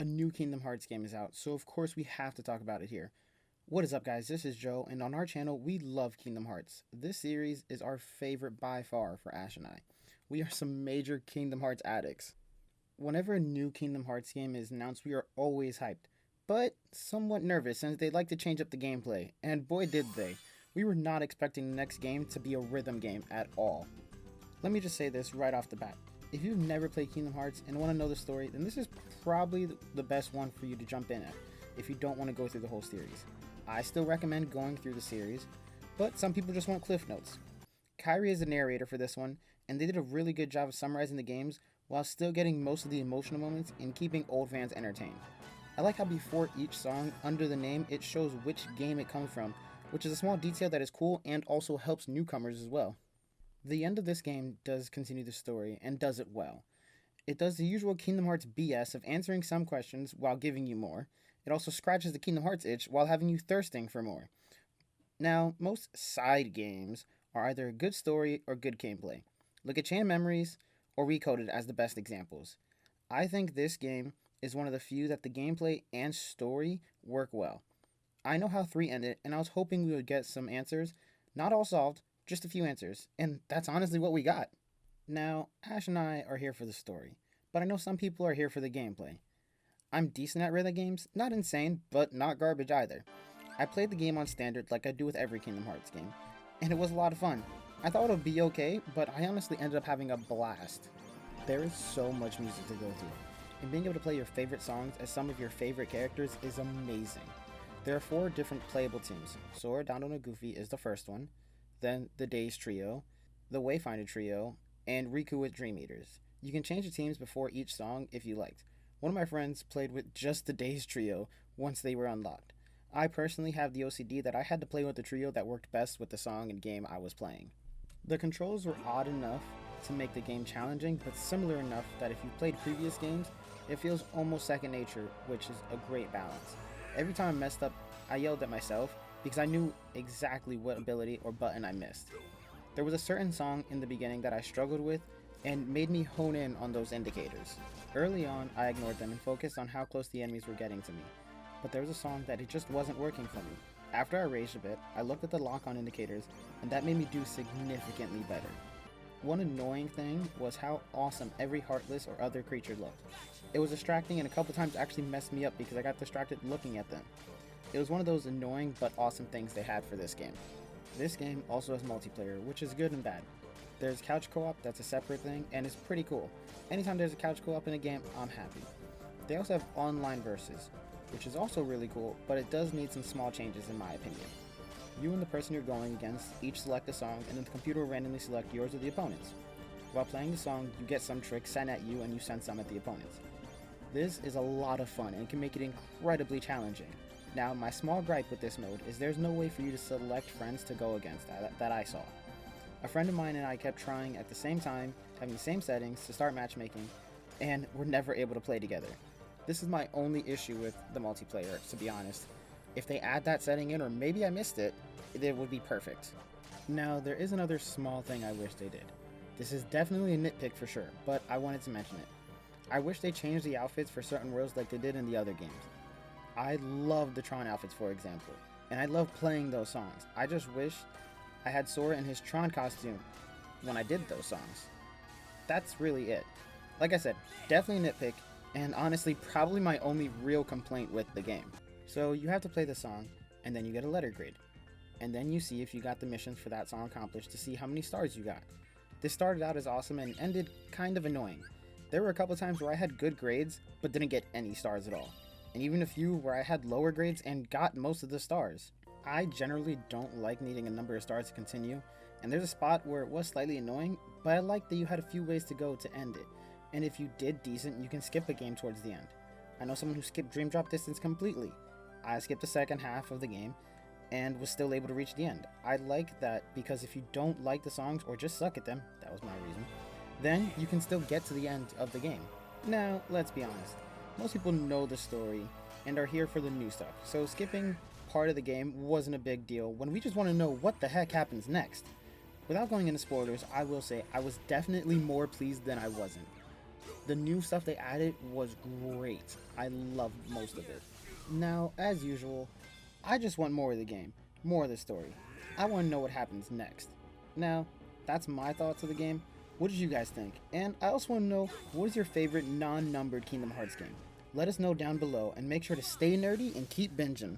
a new Kingdom Hearts game is out, so of course we have to talk about it here. What is up, guys? This is Joe, and on our channel, we love Kingdom Hearts. This series is our favorite by far for Ash and I. We are some major Kingdom Hearts addicts. Whenever a new Kingdom Hearts game is announced, we are always hyped, but somewhat nervous since they like to change up the gameplay, and boy did they. We were not expecting the next game to be a rhythm game at all. Let me just say this right off the bat. If you've never played Kingdom Hearts and want to know the story, then this is probably the best one for you to jump in at if you don't want to go through the whole series. I still recommend going through the series, but some people just want cliff notes. Kyrie is the narrator for this one, and they did a really good job of summarizing the games while still getting most of the emotional moments and keeping old fans entertained. I like how before each song, under the name, it shows which game it comes from, which is a small detail that is cool and also helps newcomers as well. The end of this game does continue the story and does it well. It does the usual Kingdom Hearts BS of answering some questions while giving you more. It also scratches the Kingdom Hearts itch while having you thirsting for more. Now, most side games are either a good story or good gameplay. Look at Chain of Memories or Recoded as the best examples. I think this game is one of the few that the gameplay and story work well. I know how 3 ended, and I was hoping we would get some answers, not all solved, just a few answers, and that's honestly what we got. Now, Ash and I are here for the story, but I know some people are here for the gameplay. I'm decent at rhythm games, not insane, but not garbage either. I played the game on standard like I do with every Kingdom Hearts game, and it was a lot of fun. I thought it would be okay, but I honestly ended up having a blast. There is so much music to go through, and being able to play your favorite songs as some of your favorite characters is amazing. There are 4 different playable teams. Sora, Donald, and Goofy is the first one, then the Days Trio, the Wayfinder Trio, and Riku with Dream Eaters. You can change the teams before each song if you liked. One of my friends played with just the Days Trio once they were unlocked. I personally have the OCD that I had to play with the trio that worked best with the song and game I was playing. The controls were odd enough to make the game challenging, but similar enough that if you played previous games, it feels almost second nature, which is a great balance. Every time I messed up, I yelled at myself because I knew exactly what ability or button I missed. There was a certain song in the beginning that I struggled with and made me hone in on those indicators. Early on, I ignored them and focused on how close the enemies were getting to me, but there was a song that it just wasn't working for me. After I raged a bit, I looked at the lock-on indicators, and that made me do significantly better. One annoying thing was how awesome every Heartless or other creature looked. It was distracting and a couple times actually messed me up because I got distracted looking at them. It was one of those annoying but awesome things they had for this game. This game also has multiplayer, which is good and bad. There's couch co-op, that's a separate thing, and it's pretty cool. Anytime there's a couch co-op in a game, I'm happy. They also have online versus, which is also really cool, but it does need some small changes in my opinion. You and the person you're going against each select a song, and then the computer will randomly select yours or the opponent's. While playing the song, you get some trick sent at you and you send some at the opponents. This is a lot of fun and can make it incredibly challenging. Now, my small gripe with this mode is there's no way for you to select friends to go against that I saw. A friend of mine and I kept trying at the same time, having the same settings to start matchmaking, and we're never able to play together. This is my only issue with the multiplayer, to be honest. If they add that setting in, or maybe I missed it, it would be perfect. Now, there is another small thing I wish they did. This is definitely a nitpick for sure, but I wanted to mention it. I wish they changed the outfits for certain worlds like they did in the other games. I love the Tron outfits, for example, and I love playing those songs. I just wish I had Sora in his Tron costume when I did those songs. That's really it. Like I said, definitely a nitpick, and honestly probably my only real complaint with the game. So you have to play the song, and then you get a letter grade. And then you see if you got the missions for that song accomplished to see how many stars you got. This started out as awesome and ended kind of annoying. There were a couple times where I had good grades, but didn't get any stars at all. And even a few where I had lower grades and got most of the stars. I generally don't like needing a number of stars to continue, and there's a spot where it was slightly annoying, but I like that you had a few ways to go to end it. And if you did decent, you can skip a game towards the end. I know someone who skipped Dream Drop Distance completely. I skipped the second half of the game and was still able to reach the end. I like that because if you don't like the songs or just suck at them, that was my reason, then you can still get to the end of the game. Now, let's be honest. Most people know the story and are here for the new stuff, so skipping part of the game wasn't a big deal when we just want to know what the heck happens next. Without going into spoilers, I will say I was definitely more pleased than I wasn't. The new stuff they added was great. I loved most of it. Now, as usual, I just want more of the game, more of the story. I want to know what happens next. Now, that's my thoughts of the game. What did you guys think? And I also want to know, what is your favorite non-numbered Kingdom Hearts game? Let us know down below, and make sure to stay nerdy and keep binging.